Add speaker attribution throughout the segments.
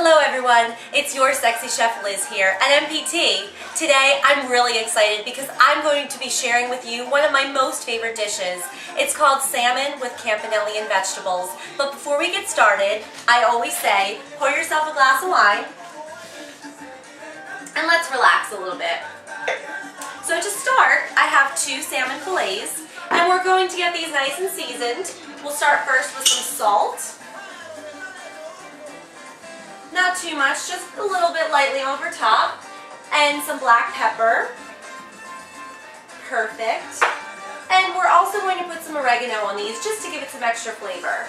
Speaker 1: Hello everyone, it's your sexy chef Liz here at MPT. Today I'm really excited because I'm going to be sharing with you one of my most favorite dishes. It's called salmon with campanelli and vegetables. But before we get started, I always say, pour yourself a glass of wine and let's relax a little bit. So to start, I have 2 salmon fillets and we're going to get these nice and seasoned. We'll start first with some salt. Not too much, just a little bit lightly over top. And some black pepper. Perfect. And we're also going to put some oregano on these just to give it some extra flavor.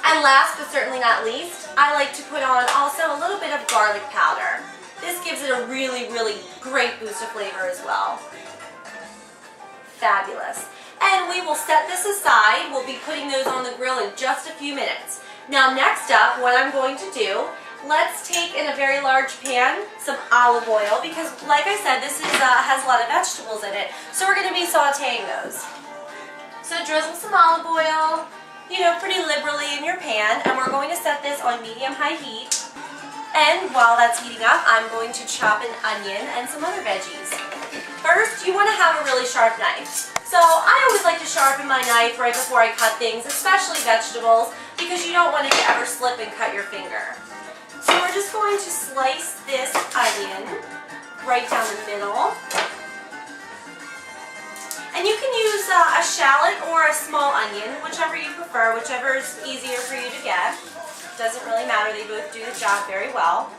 Speaker 1: And last but certainly not least, I like to put on also a little bit of garlic powder. This gives it a really, really great boost of flavor as well. Fabulous. And we will set this aside. We'll be putting those on the grill in just a few minutes. Now next up, what I'm going to do, let's take in a very large pan some olive oil because like I said, this has a lot of vegetables in it. So we're going to be sauteing those. So drizzle some olive oil, pretty liberally in your pan, and we're going to set this on medium-high heat. And while that's heating up, I'm going to chop an onion and some other veggies. First, you want to have a really sharp knife. So I always like to sharpen my knife right before I cut things, especially vegetables, because you don't want it to ever slip and cut your finger. So we're just going to slice this onion right down the middle. And you can use a shallot or a small onion, whichever you prefer, whichever is easier for you to get. Doesn't really matter, they both do the job very well.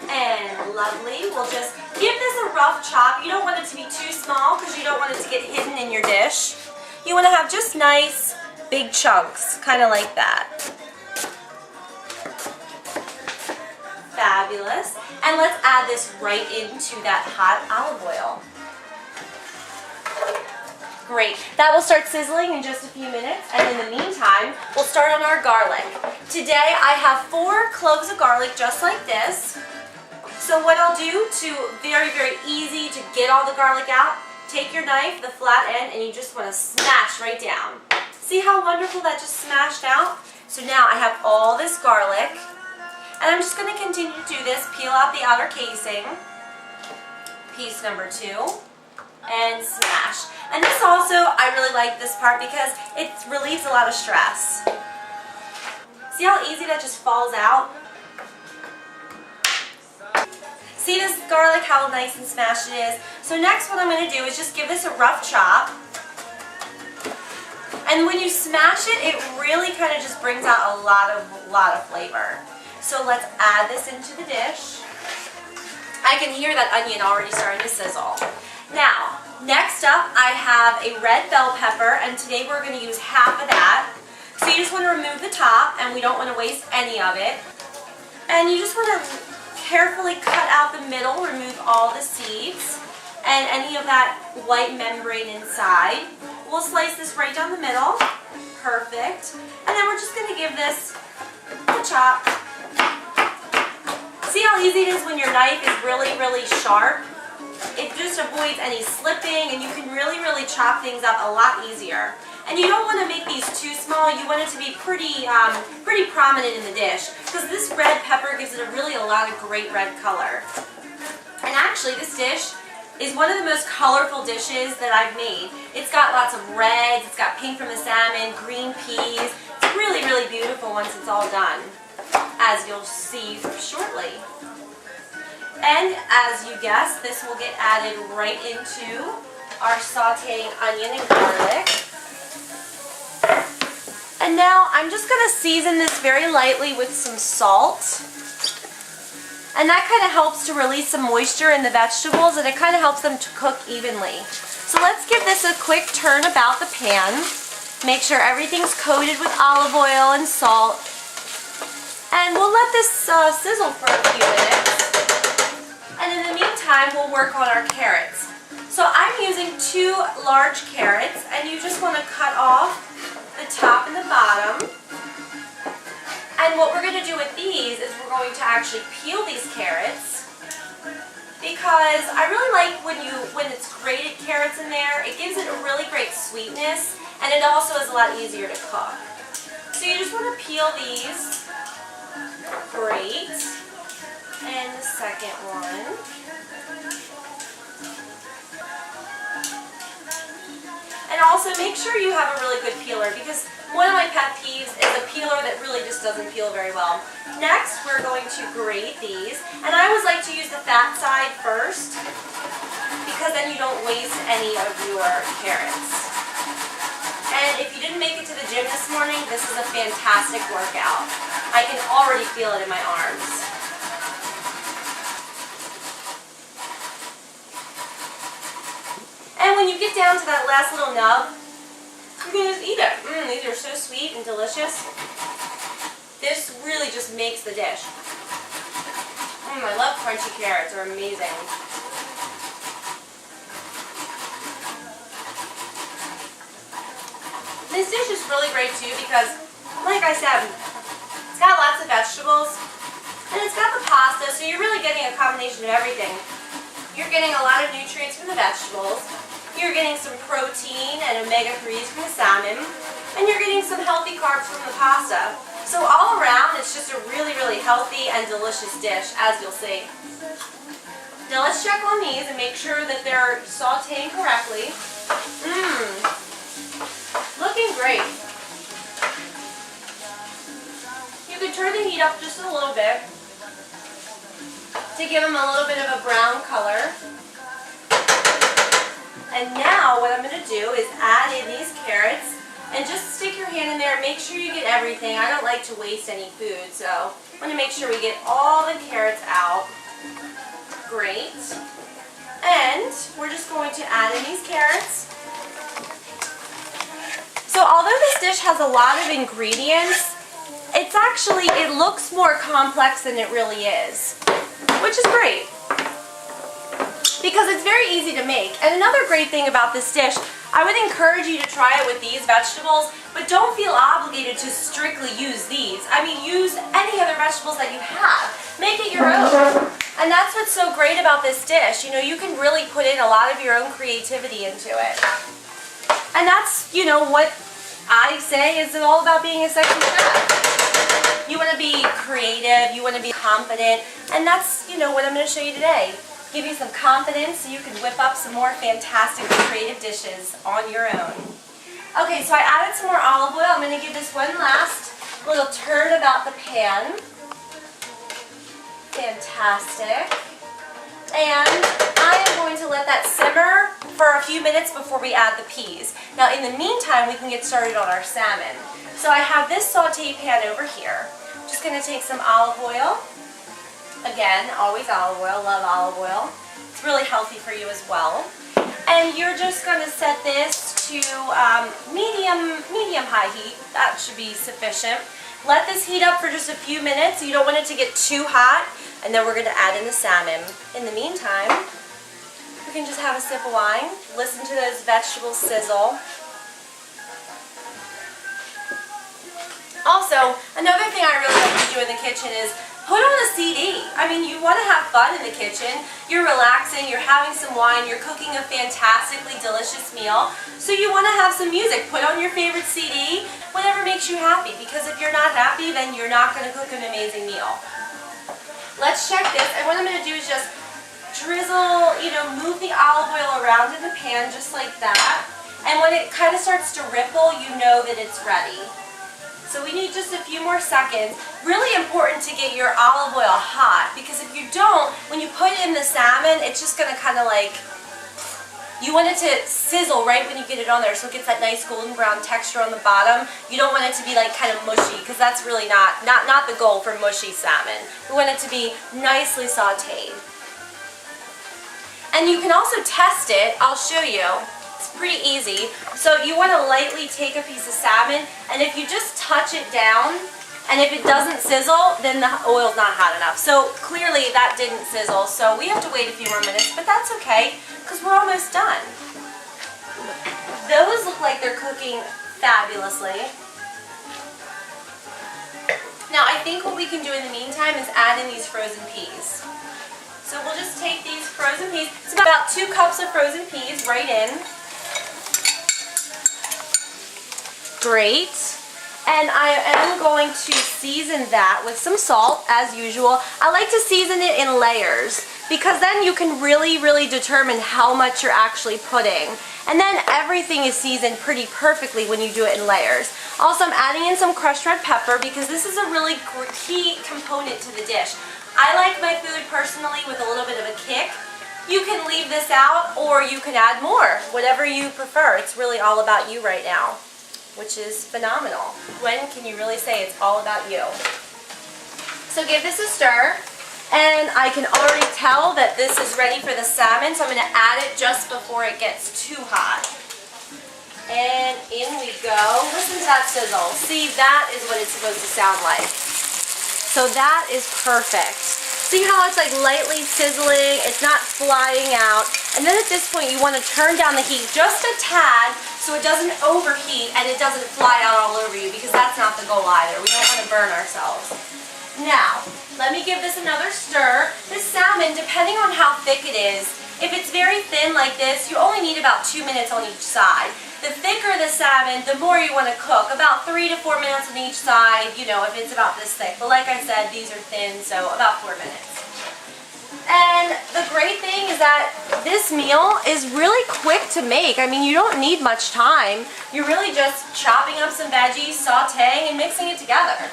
Speaker 1: And lovely, we'll just give this a rough chop. You don't want it to be too small because you don't want it to get hidden in your dish. You want to have just nice big chunks, kind of like that. Fabulous. And let's add this right into that hot olive oil. Great. That will start sizzling in just a few minutes, and in the meantime, we'll start on our garlic. Today I have 4 cloves of garlic just like this. So what I'll do very, very easy to get all the garlic out, take your knife, the flat end, and you just want to smash right down. See how wonderful that just smashed out? So now I have all this garlic, and I'm just going to continue to do this. Peel out the outer casing, piece number 2, and smash. And this also, I really like this part because it relieves a lot of stress. See how easy that just falls out? See this garlic, how nice and smashed it is? So next what I'm going to do is just give this a rough chop. And when you smash it, it really kind of just brings out a lot of flavor. So let's add this into the dish. I can hear that onion already starting to sizzle. Now, next up I have a red bell pepper, and today we're going to use half of that. So you just want to remove the top, and we don't want to waste any of it. And you just want to carefully cut out the middle, remove all the seeds and any of that white membrane inside. We'll slice this right down the middle. Perfect. And then we're just going to give this a chop. See how easy it is when your knife is really, really sharp? It just avoids any slipping, and you can really, really chop things up a lot easier. And you don't want to make these too small. You want it to be pretty prominent in the dish because this red pepper gives it a lot of great red color. And actually, this dish is one of the most colorful dishes that I've made. It's got lots of reds. It's got pink from the salmon, green peas. It's really, really beautiful once it's all done, as you'll see shortly. And as you guessed, this will get added right into our sauteing onion and garlic. And now I'm just going to season this very lightly with some salt. And that kind of helps to release some moisture in the vegetables, and it kind of helps them to cook evenly. So let's give this a quick turn about the pan. Make sure everything's coated with olive oil and salt. And we'll let this sizzle for a few minutes. And in the meantime, we'll work on our carrots. So I'm using 2 large carrots, and you just want to cut off the top and the bottom. And what we're going to do with these is we're going to actually peel these carrots because I really like when it's grated carrots in there. It gives it a really great sweetness, and it also is a lot easier to cook. So you just want to peel these. Great. And the second one. And also make sure you have a really good peeler, because one of my pet peeves is a peeler that really just doesn't peel very well. Next, we're going to grate these. And I always like to use the fat side first, because then you don't waste any of your carrots. And if you didn't make it to the gym this morning, this is a fantastic workout. I can already feel it in my arms. And when you get down to that last little nub, you can just eat it. These are so sweet and delicious. This really just makes the dish. I love crunchy carrots. They're amazing. This dish is really great too because, like I said, it's got lots of vegetables and it's got the pasta, so you're really getting a combination of everything. You're getting a lot of nutrients from the vegetables. You're getting some protein and omega-3s from the salmon, and you're getting some healthy carbs from the pasta. So all around, it's just a really, really healthy and delicious dish, as you'll see. Now let's check on these and make sure that they're sauteing correctly. Looking great. You could turn the heat up just a little bit to give them a little bit of a brown color. And now what I'm going to do is add in these carrots and just stick your hand in there. Make sure you get everything. I don't like to waste any food, so I want to make sure we get all the carrots out. Great. And we're just going to add in these carrots. So although this dish has a lot of ingredients, it looks more complex than it really is, which is great, because it's very easy to make. And another great thing about this dish, I would encourage you to try it with these vegetables, but don't feel obligated to strictly use these. I mean, use any other vegetables that you have. Make it your own. And that's what's so great about this dish. You know, you can really put in a lot of your own creativity into it. And that's, you know, what I say is all about being a sexy chef. You want to be creative, you want to be confident, and that's, you know, what I'm going to show you today. Give you some confidence so you can whip up some more fantastic creative dishes on your own. Okay, so I added some more olive oil. I'm going to give this one last little turn about the pan. Fantastic. And I am going to let that simmer for a few minutes before we add the peas. Now in the meantime, we can get started on our salmon. So I have this saute pan over here. I'm just going to take some olive oil. Again, always olive oil, love olive oil. It's really healthy for you as well. And you're just going to set this to medium-high heat. That should be sufficient. Let this heat up for just a few minutes. You don't want it to get too hot. And then we're going to add in the salmon. In the meantime, we can just have a sip of wine. Listen to those vegetables sizzle. Also, another thing I really like to do in the kitchen is put on a CD. I mean, you want to have fun in the kitchen. You're relaxing, you're having some wine, you're cooking a fantastically delicious meal. So you want to have some music. Put on your favorite CD, whatever makes you happy. Because if you're not happy, then you're not going to cook an amazing meal. Let's check this. And what I'm going to do is just drizzle, you know, move the olive oil around in the pan just like that. And when it kind of starts to ripple, you know that it's ready. So we need just a few more seconds. Really important to get your olive oil hot, because if you don't, when you put in the salmon, it's just going to kind of like, you want it to sizzle right when you get it on there so it gets that nice golden brown texture on the bottom. You don't want it to be like kind of mushy, because that's really not the goal for mushy salmon. We want it to be nicely sauteed. And you can also test it. I'll show you. It's pretty easy. So you want to lightly take a piece of salmon, and if you just touch it down, and if it doesn't sizzle, then the oil's not hot enough. So clearly that didn't sizzle, so we have to wait a few more minutes, but that's okay, because we're almost done. Those look like they're cooking fabulously. Now I think what we can do in the meantime is add in these frozen peas. So we'll just take these frozen peas. It's about 2 cups of frozen peas right in. Great. And I am going to season that with some salt, as usual. I like to season it in layers because then you can really, really determine how much you're actually putting. And then everything is seasoned pretty perfectly when you do it in layers. Also, I'm adding in some crushed red pepper because this is a really key component to the dish. I like my food personally with a little bit of a kick. You can leave this out or you can add more, whatever you prefer. It's really all about you right now, which is phenomenal. When can you really say it's all about you? So give this a stir, and I can already tell that this is ready for the salmon, so I'm going to add it just before it gets too hot. And in we go. Listen to that sizzle. See, that is what it's supposed to sound like. So that is perfect. See how it's like lightly sizzling, it's not flying out. And then at this point you want to turn down the heat just a tad so it doesn't overheat and it doesn't fly out all over you, because that's not the goal either. We don't want to burn ourselves. Now, let me give this another stir. This salmon, depending on how thick it is, if it's very thin like this, you only need about 2 minutes on each side. The thicker the salmon, the more you want to cook. About 3 to 4 minutes on each side, you know, if it's about this thick. But like I said, these are thin, so about 4 minutes. And the great thing is that this meal is really quick to make. I mean, you don't need much time. You're really just chopping up some veggies, sauteing, and mixing it together.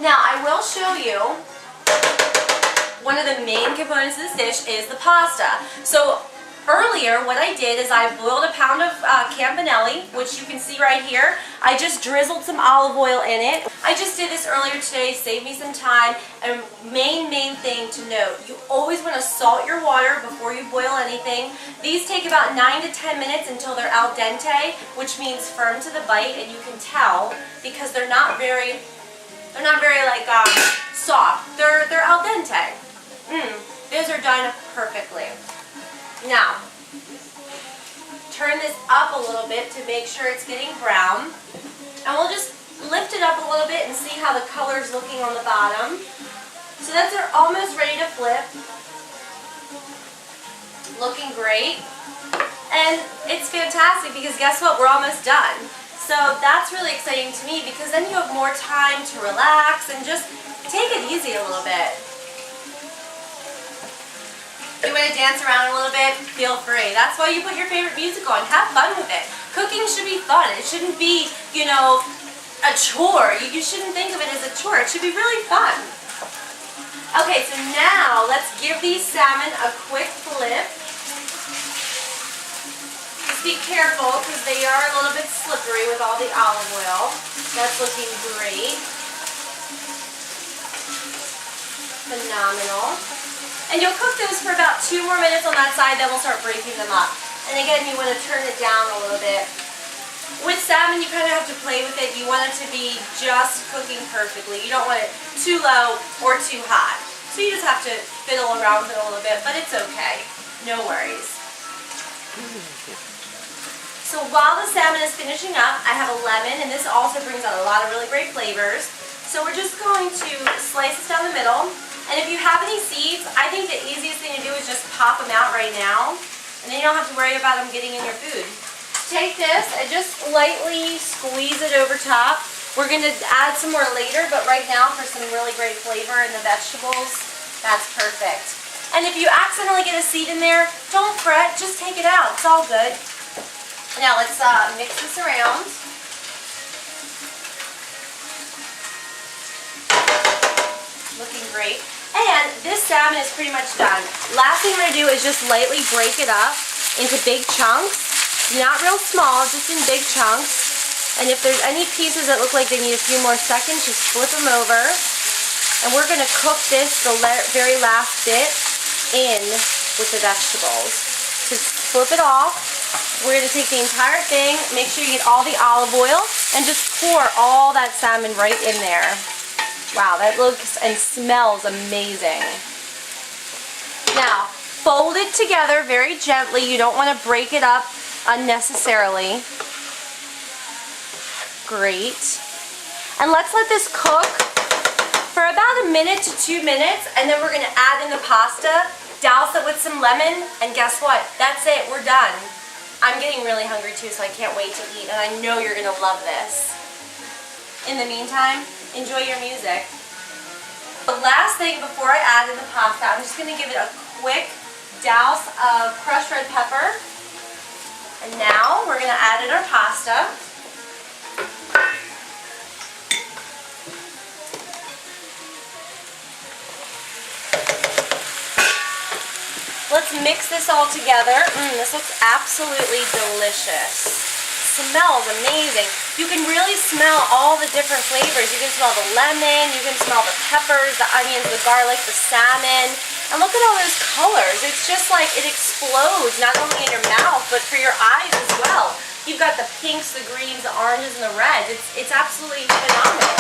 Speaker 1: Now, I will show you one of the main components of this dish is the pasta. So earlier, what I did is I boiled a pound of campanelli, which you can see right here. I just drizzled some olive oil in it. I just did this earlier today, saved me some time. And main thing to note, you always want to salt your water before you boil anything. These take about 9 to 10 minutes until they're al dente, which means firm to the bite, and you can tell because they're not very like soft. They're al dente. Those are done perfectly. Now, turn this up a little bit to make sure it's getting brown. And we'll just lift it up a little bit and see how the color's looking on the bottom. So that's almost ready to flip. Looking great. And it's fantastic because guess what? We're almost done. So that's really exciting to me because then you have more time to relax and just take it easy a little bit. If you want to dance around a little bit, feel free. That's why you put your favorite music on. Have fun with it. Cooking should be fun. It shouldn't be, you know, a chore. You shouldn't think of it as a chore. It should be really fun. Okay, so now let's give these salmon a quick flip. Just be careful because they are a little bit slippery with all the olive oil. That's looking great. Phenomenal. And you'll cook those for about 2 more minutes on that side, then we'll start breaking them up. And again, you want to turn it down a little bit. With salmon, you kind of have to play with it. You want it to be just cooking perfectly. You don't want it too low or too hot. So you just have to fiddle around with it a little bit, but it's okay. No worries. So while the salmon is finishing up, I have a lemon, and this also brings out a lot of really great flavors. So we're just going to slice this down the middle. And if you have any seeds, I think the easiest thing to do is just pop them out right now. And then you don't have to worry about them getting in your food. Take this and just lightly squeeze it over top. We're going to add some more later, but right now for some really great flavor in the vegetables, that's perfect. And if you accidentally get a seed in there, don't fret, just take it out. It's all good. Now let's mix this around. Looking great. And this salmon is pretty much done. Last thing I'm going to do is just lightly break it up into big chunks. Not real small, just in big chunks. And if there's any pieces that look like they need a few more seconds, just flip them over. And we're going to cook this, the very last bit, in with the vegetables. So flip it off. We're going to take the entire thing, make sure you get all the olive oil, and just pour all that salmon right in there. Wow, that looks and smells amazing. Now, fold it together very gently. You don't want to break it up unnecessarily. Great. And let's let this cook for about 1 to 2 minutes, and then we're going to add in the pasta, douse it with some lemon, and guess what? That's it. We're done. I'm getting really hungry too, so I can't wait to eat, and I know you're gonna love this. In the meantime, enjoy your music. The last thing before I add in the pasta, I'm just gonna give it a quick douse of crushed red pepper. And now we're gonna add in our pasta. Let's mix this all together. This looks absolutely delicious. Smells amazing. You can really smell all the different flavors. You can smell the lemon, you can smell the peppers, the onions, the garlic, the salmon. And look at all those colors. It's just like it explodes, not only in your mouth, but for your eyes as well. You've got the pinks, the greens, the oranges, and the reds. It's absolutely phenomenal.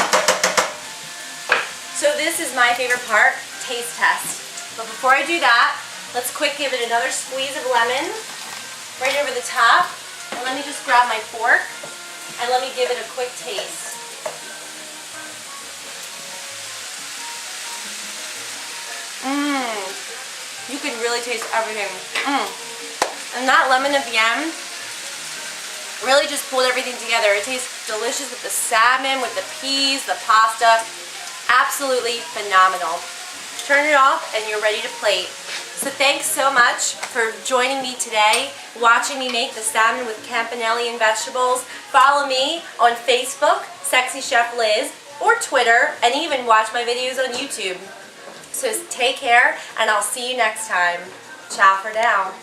Speaker 1: So this is my favorite part, taste test. But before I do that, let's quick give it another squeeze of lemon right over the top. And let me just grab my fork and let me give it a quick taste. You can really taste everything. And that lemon at the end really just pulled everything together. It tastes delicious with the salmon, with the peas, the pasta. Absolutely phenomenal. Turn it off and you're ready to plate. So thanks so much for joining me today, watching me make the salmon with campanelli and vegetables. Follow me on Facebook, Sexy Chef Liz, or Twitter, and even watch my videos on YouTube. So take care, and I'll see you next time. Ciao for now.